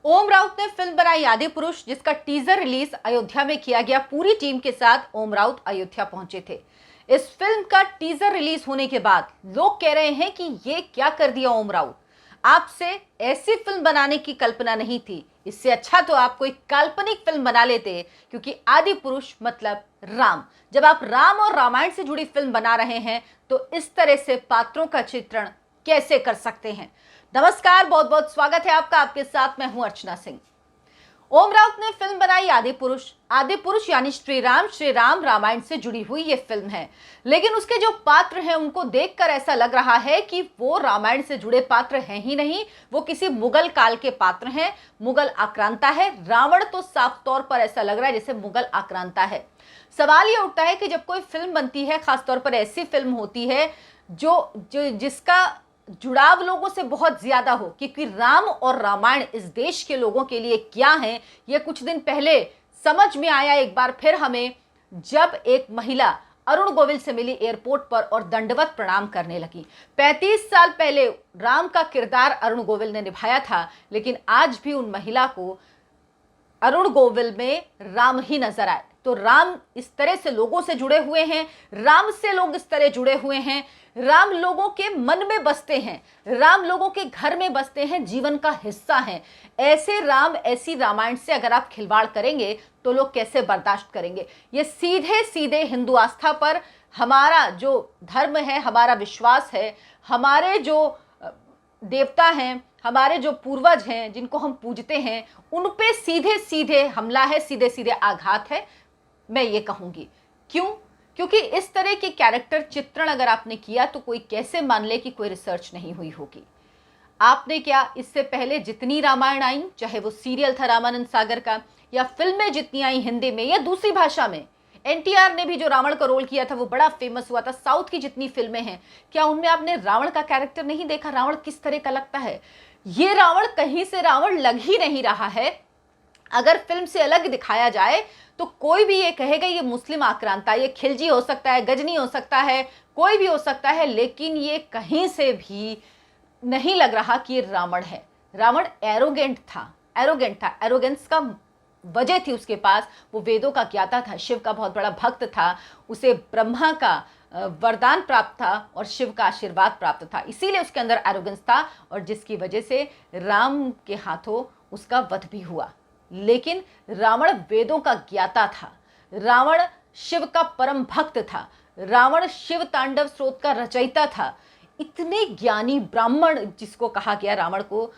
ओम राउत ने फिल्म बनाई आदिपुरुष, जिसका टीजर रिलीज अयोध्या में किया गया। पूरी टीम के साथ ओम राउत अयोध्या पहुंचे थे। इस फिल्म का टीजर रिलीज होने के बाद लोग कह रहे हैं कि ये क्या कर दिया ओम राउत, आपसे ऐसी फिल्म बनाने की कल्पना नहीं थी। इससे अच्छा तो आप कोई काल्पनिक फिल्म बना लेते, क्योंकि आदिपुरुष मतलब राम। जब आप राम और रामायण से जुड़ी फिल्म बना रहे हैं तो इस तरह से पात्रों का चित्रण कैसे कर सकते हैं। नमस्कार, बहुत बहुत स्वागत है आपका। आपके साथ मैं हूं अर्चना सिंह। ओम राउत ने फिल्म बनाई आदिपुरुष। आदिपुरुष यानी श्री राम रामायण से जुड़ी हुई ये फिल्म है। लेकिन उसके जो पात्र हैं उनको देखकर ऐसा लग रहा है कि वो रामायण से जुड़े पात्र हैं ही नहीं, वो किसी मुगल काल के पात्र हैं। मुगल आक्रांता है। रावण तो साफ तौर पर ऐसा लग रहा है जैसे मुगल आक्रांता है। सवाल ये उठता है कि जब कोई फिल्म बनती है, खासतौर पर ऐसी फिल्म होती है जिसका जुड़ाव लोगों से बहुत ज्यादा हो, क्योंकि राम और रामायण इस देश के लोगों के लिए क्या है, ये कुछ दिन पहले समझ में आया एक बार फिर हमें, जब एक महिला अरुण गोविल से मिली एयरपोर्ट पर और दंडवत प्रणाम करने लगी। 35 साल पहले राम का किरदार अरुण गोविल ने निभाया था, लेकिन आज भी उन महिला को अरुण गोविल में राम ही नजर आए। तो राम इस तरह से लोगों से जुड़े हुए हैं, राम से लोग इस तरह जुड़े हुए हैं, राम लोगों के मन में बसते हैं, राम लोगों के घर में बसते हैं, जीवन का हिस्सा हैं। ऐसे राम, ऐसी रामायण से अगर आप खिलवाड़ करेंगे तो लोग कैसे बर्दाश्त करेंगे। ये सीधे सीधे हिंदू आस्था पर, हमारा जो धर्म है, हमारा विश्वास है, हमारे जो देवता हैं, हमारे जो पूर्वज हैं जिनको हम पूजते हैं, उन पे सीधे सीधे हमला है, सीधे सीधे आघात है, मैं ये कहूंगी। क्यों? क्योंकि इस तरह के कैरेक्टर चित्रण अगर आपने किया तो कोई कैसे मान ले कि कोई रिसर्च नहीं हुई होगी। आपने क्या इससे पहले जितनी रामायण आई, चाहे वो सीरियल था रामानंद सागर का, या फिल्में जितनी आई हिंदी में या दूसरी भाषा में, एनटीआर ने भी जो रावण का रोल किया था वो बड़ा फेमस हुआ था। साउथ की जितनी फिल्में हैं, क्या उनमें आपने रावण का कैरेक्टर नहीं देखा? रावण किस तरह का लगता है। ये रावण कहीं से रावण लग ही नहीं रहा है। अगर फिल्म से अलग दिखाया जाए तो कोई भी ये कहेगा ये मुस्लिम आक्रांता, ये खिलजी हो सकता है, गजनी हो सकता है, कोई भी हो सकता है, लेकिन ये कहीं से भी नहीं लग रहा कि ये रावण है। रावण एरोगेंट था, एरोगेंस का वजह थी उसके पास। वो वेदों का ज्ञाता था, शिव का बहुत बड़ा भक्त था, उसे ब्रह्मा का वरदान प्राप्त था और शिव का आशीर्वाद प्राप्त था, इसीलिए उसके अंदर एरोगेंस था, और जिसकी वजह से राम के हाथों उसका वध भी हुआ। लेकिन रावण वेदों का ज्ञाता था, रावण शिव का परम भक्त था, रावण शिव तांडव स्रोत का रचयिता था। इतने ज्ञानी ब्राह्मण जिसको कहा गया रावण को,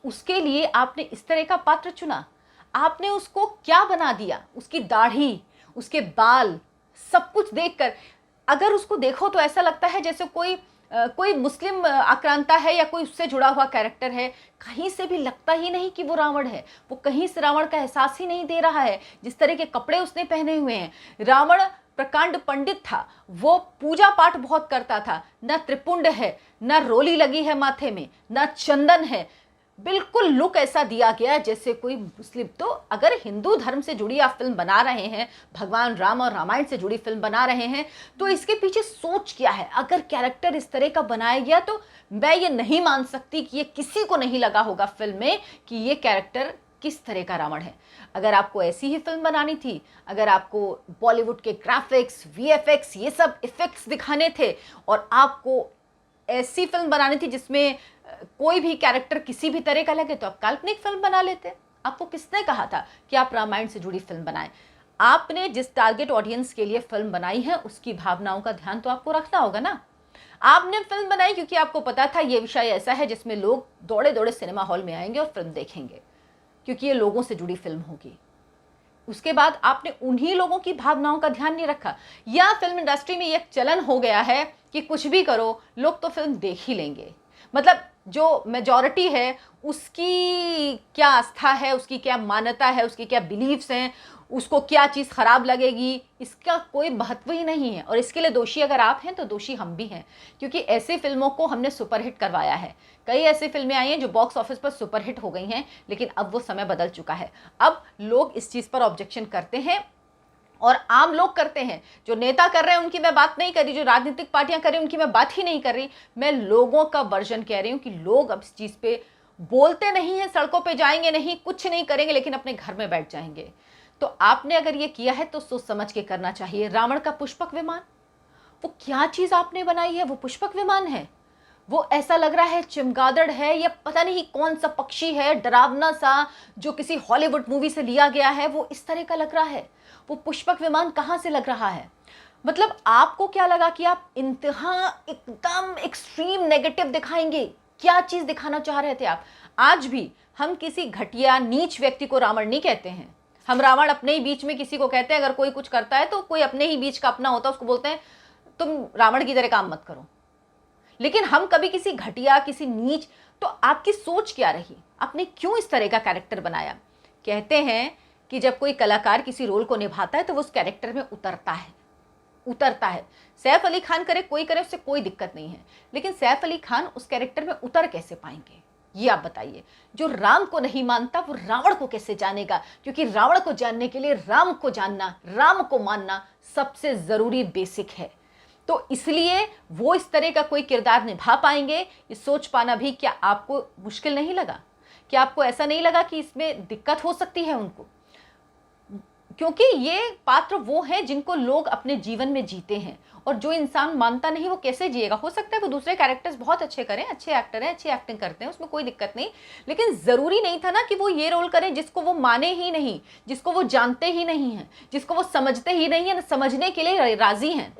उसके लिए आपने इस तरह का पात्र चुना। आपने उसको क्या बना दिया? उसकी दाढ़ी, उसके बाल, सब कुछ देखकर अगर उसको देखो तो ऐसा लगता है जैसे कोई मुस्लिम आक्रांता है या कोई उससे जुड़ा हुआ कैरेक्टर है। कहीं से भी लगता ही नहीं कि वो रावण है। वो कहीं से रावण का एहसास ही नहीं दे रहा है। जिस तरह के कपड़े उसने पहने हुए हैं, रावण प्रकांड पंडित था, वो पूजा पाठ बहुत करता था। ना त्रिपुंड है, ना रोली लगी है माथे में, ना चंदन है। बिल्कुल लुक ऐसा दिया गया जैसे कोई मुस्लिम। तो अगर हिंदू धर्म से जुड़ी आप फिल्म बना रहे हैं, भगवान राम और रामायण से जुड़ी फिल्म बना रहे हैं, तो इसके पीछे सोच क्या है? अगर कैरेक्टर इस तरह का बनाया गया तो मैं ये नहीं मान सकती कि ये किसी को नहीं लगा होगा फिल्म में कि ये कैरेक्टर किस तरह का रावण है। अगर आपको ऐसी ही फिल्म बनानी थी, अगर आपको बॉलीवुड के ग्राफिक्स, वीएफएक्स, ये सब इफेक्ट्स दिखाने थे, और आपको ऐसी फिल्म बनानी थी जिसमें कोई भी कैरेक्टर किसी भी तरह का लगे, तो आप काल्पनिक फिल्म बना लेते। आपको किसने कहा था कि आप रामायण से जुड़ी फिल्म बनाएं? आपने जिस टारगेट ऑडियंस के लिए फिल्म बनाई है उसकी भावनाओं का ध्यान तो आपको रखना होगा ना। आपने फिल्म बनाई क्योंकि आपको पता था ये विषय ऐसा है जिसमें लोग दौड़े दौड़े सिनेमा हॉल में आएंगे और फिल्म देखेंगे, क्योंकि ये लोगों से जुड़ी फिल्म होगी। उसके बाद आपने उन्हीं लोगों की भावनाओं का ध्यान नहीं रखा। या फिल्म इंडस्ट्री में एक चलन हो गया है कि कुछ भी करो, लोग तो फिल्म देख ही लेंगे। मतलब जो मेजॉरिटी है उसकी क्या आस्था है, उसकी क्या मान्यता है, उसकी क्या बिलीव्स हैं, उसको क्या चीज़ खराब लगेगी, इसका कोई महत्व ही नहीं है। और इसके लिए दोषी अगर आप हैं तो दोषी हम भी हैं, क्योंकि ऐसी फिल्मों को हमने सुपरहिट करवाया है। कई ऐसी फिल्में आई हैं जो बॉक्स ऑफिस पर सुपरहिट हो गई हैं, लेकिन अब वो समय बदल चुका है। अब लोग इस चीज़ पर ऑब्जेक्शन करते हैं, और आम लोग करते हैं। जो नेता कर रहे हैं उनकी मैं बात नहीं कर रही, जो राजनीतिक पार्टियां कर रही हैं उनकी मैं बात ही नहीं कर रही। मैं लोगों का वर्जन कह रही हूं कि लोग अब इस चीज़ पे बोलते नहीं हैं, सड़कों पे जाएंगे नहीं, कुछ नहीं करेंगे, लेकिन अपने घर में बैठ जाएंगे। तो आपने अगर ये किया है तो सोच समझ के करना चाहिए। रावण का पुष्पक विमान, वो क्या चीज आपने बनाई है? वो पुष्पक विमान है? वो ऐसा लग रहा है चमगादड़ है या पता नहीं कौन सा पक्षी है, डरावना सा, जो किसी हॉलीवुड मूवी से लिया गया है, वो इस तरह का लग रहा है। वो पुष्पक विमान कहाँ से लग रहा है? मतलब आपको क्या लगा कि आप इंतहा एकदम एक्सट्रीम नेगेटिव दिखाएंगे? क्या चीज दिखाना चाह रहे थे आप? आज भी हम किसी घटिया नीच व्यक्ति को रावण नहीं कहते हैं। हम रावण अपने ही बीच में किसी को कहते हैं। अगर कोई कुछ करता है तो कोई अपने ही बीच का अपना होता है, उसको बोलते हैं तुम रावण की तरह काम मत करो। लेकिन हम कभी किसी घटिया, किसी नीच, तो आपकी सोच क्या रही? आपने क्यों इस तरह का कैरेक्टर बनाया? कहते हैं कि जब कोई कलाकार किसी रोल को निभाता है तो वो उस कैरेक्टर में उतरता है। सैफ अली खान करे, कोई करे, उससे कोई दिक्कत नहीं है, लेकिन सैफ अली खान उस कैरेक्टर में उतर कैसे पाएंगे, ये आप बताइए। जो राम को नहीं मानता वो रावण को कैसे जानेगा? क्योंकि रावण को जानने के लिए राम को जानना, राम को मानना सबसे जरूरी, बेसिक है। तो इसलिए वो इस तरह का कोई किरदार निभा पाएंगे, ये सोच पाना भी क्या आपको मुश्किल नहीं लगा? क्या आपको ऐसा नहीं लगा कि इसमें दिक्कत हो सकती है उनको? क्योंकि ये पात्र वो हैं जिनको लोग अपने जीवन में जीते हैं, और जो इंसान मानता नहीं वो कैसे जिएगा? हो सकता है वो दूसरे कैरेक्टर्स बहुत अच्छे करें, अच्छे एक्टर हैं, अच्छी एक्टिंग करते हैं, उसमें कोई दिक्कत नहीं, लेकिन ज़रूरी नहीं था ना कि वो ये रोल करें जिसको वो माने ही नहीं, जिसको वो जानते ही नहीं हैं, जिसको वो समझते ही नहीं है, समझने के लिए राजी हैं।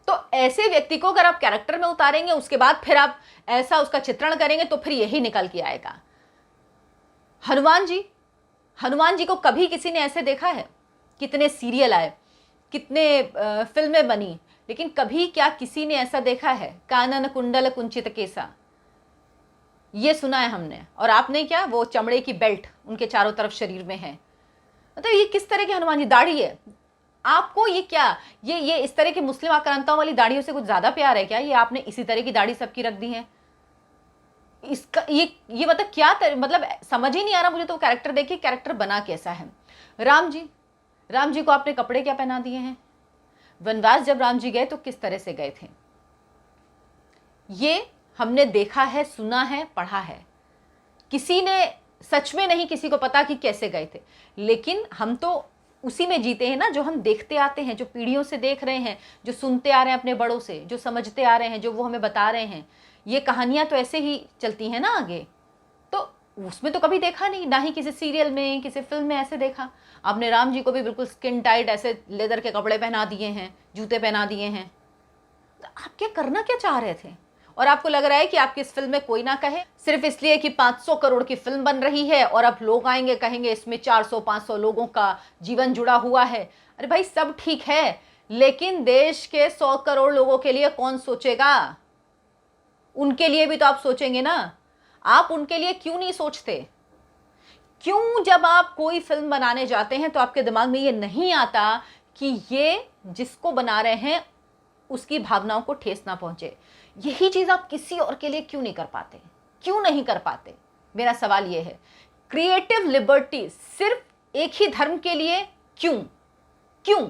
तो ऐसे व्यक्ति को अगर आप कैरेक्टर में उतारेंगे, उसके बाद फिर आप ऐसा उसका चित्रण करेंगे, तो फिर यही निकल के आएगा। हनुमान जी को कभी किसी ने ऐसे देखा है? कितने सीरियल आए, कितने फिल्में बनी, लेकिन कभी क्या किसी ने ऐसा देखा है कानन कुंडल कुंचित केसा? ये सुना है हमने। और आपने क्या, वो चमड़े की बेल्ट उनके चारों तरफ शरीर में है। मतलब ये किस तरह की हनुमान जी? दाढ़ी है आपको, ये क्या, ये इस तरह की मुस्लिम आक्रांताओं वाली दाढ़ियों से कुछ ज्यादा प्यार है क्या? ये आपने इसी तरह की दाढ़ी सबकी रख दी है। इसका ये मतलब क्या मतलब समझ ही नहीं आ रहा मुझे तो। कैरेक्टर देखिए, कैरेक्टर बना कैसा है। राम जी को आपने कपड़े क्या पहना दिए हैं? वनवास जब राम जी गए तो किस तरह से गए थे? ये हमने देखा है, सुना है, पढ़ा है। किसी ने सच में नहीं किसी को पता कि कैसे गए थे, लेकिन हम तो उसी में जीते हैं ना, जो हम देखते आते हैं, जो पीढ़ियों से देख रहे हैं, जो सुनते आ रहे हैं अपने बड़ों से, जो समझते आ रहे हैं, जो वो हमें बता रहे हैं। ये कहानियां तो ऐसे ही चलती हैं ना आगे। तो उसमें तो कभी देखा नहीं, ना ही किसी सीरियल में, किसी फिल्म में ऐसे देखा। आपने राम जी को भी बिल्कुल स्किन टाइट ऐसे लेदर के कपड़े पहना दिए हैं, जूते पहना दिए हैं। तो आप क्या करना क्या चाह रहे थे? और आपको लग रहा है कि आपकी इस फिल्म में कोई ना कहे, सिर्फ इसलिए कि 500 करोड़ की फिल्म बन रही है और अब लोग आएंगे कहेंगे इसमें 400-500 लोगों का जीवन जुड़ा हुआ है। अरे भाई सब ठीक है, लेकिन देश के 100 करोड़ लोगों के लिए कौन सोचेगा? उनके लिए भी तो आप सोचेंगे ना। आप उनके लिए क्यों नहीं सोचते? क्यों जब आप कोई फिल्म बनाने जाते हैं तो आपके दिमाग में ये नहीं आता कि ये जिसको बना रहे हैं उसकी भावनाओं को ठेस ना पहुंचे? यही चीज आप किसी और के लिए क्यों नहीं कर पाते? क्यों नहीं कर पाते? मेरा सवाल ये है। क्रिएटिव लिबर्टी सिर्फ एक ही धर्म के लिए क्यों?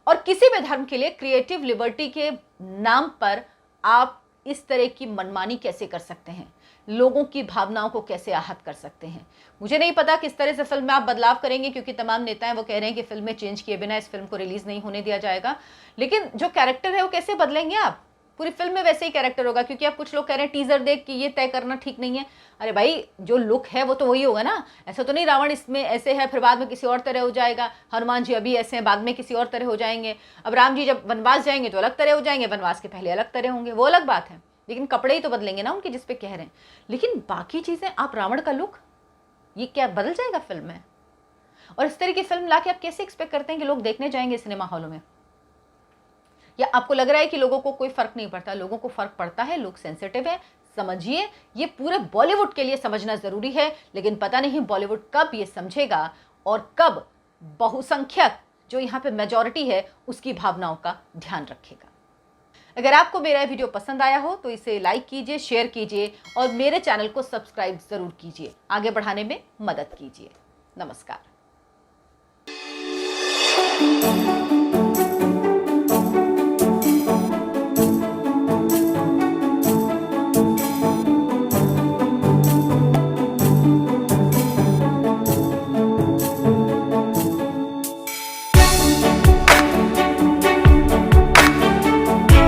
और किसी भी धर्म के लिए क्रिएटिव लिबर्टी के नाम पर आप इस तरह की मनमानी कैसे कर सकते हैं? लोगों की भावनाओं को कैसे आहत कर सकते हैं? मुझे नहीं पता किस तरह से फिल्म में आप बदलाव करेंगे, क्योंकि तमाम नेता हैं वो कह रहे हैं कि फिल्म में चेंज किए बिना इस फिल्म को रिलीज नहीं होने दिया जाएगा। लेकिन जो कैरेक्टर है वो कैसे बदलेंगे आप? पूरी फिल्म में वैसे ही कैरेक्टर होगा, क्योंकि आप कुछ लोग कह रहे हैं टीजर देख कि ये तय करना ठीक नहीं है। अरे भाई जो लुक है वो तो वही होगा ना। ऐसा तो नहीं रावण इसमें ऐसे है फिर बाद में किसी और तरह हो जाएगा, हनुमान जी अभी ऐसे हैं बाद में किसी और तरह हो जाएंगे, अब राम जी जब वनवास जाएंगे तो अलग तरह हो जाएंगे, वनवास के पहले अलग तरह होंगे, वो अलग बात है। लेकिन कपड़े ही तो बदलेंगे ना उनके, जिस पे कह रहे हैं। लेकिन बाकी चीजें, आप रावण का लुक, ये क्या बदल जाएगा फिल्म में? और इस तरह की फिल्म लाके आप कैसे एक्सपेक्ट करते हैं कि लोग देखने जाएंगे सिनेमा हॉलों में? या आपको लग रहा है कि लोगों को कोई फर्क नहीं पड़ता? लोगों को फर्क पड़ता है, लोग सेंसिटिव है। समझिए, ये पूरे बॉलीवुड के लिए समझना जरूरी है, लेकिन पता नहीं बॉलीवुड कब ये समझेगा और कब बहुसंख्यक जो यहाँ पे मेजॉरिटी है उसकी भावनाओं का ध्यान रखेगा। अगर आपको मेरा वीडियो पसंद आया हो तो इसे लाइक कीजिए, शेयर कीजिए और मेरे चैनल को सब्सक्राइब जरूर कीजिए, आगे बढ़ाने में मदद कीजिए। नमस्कार।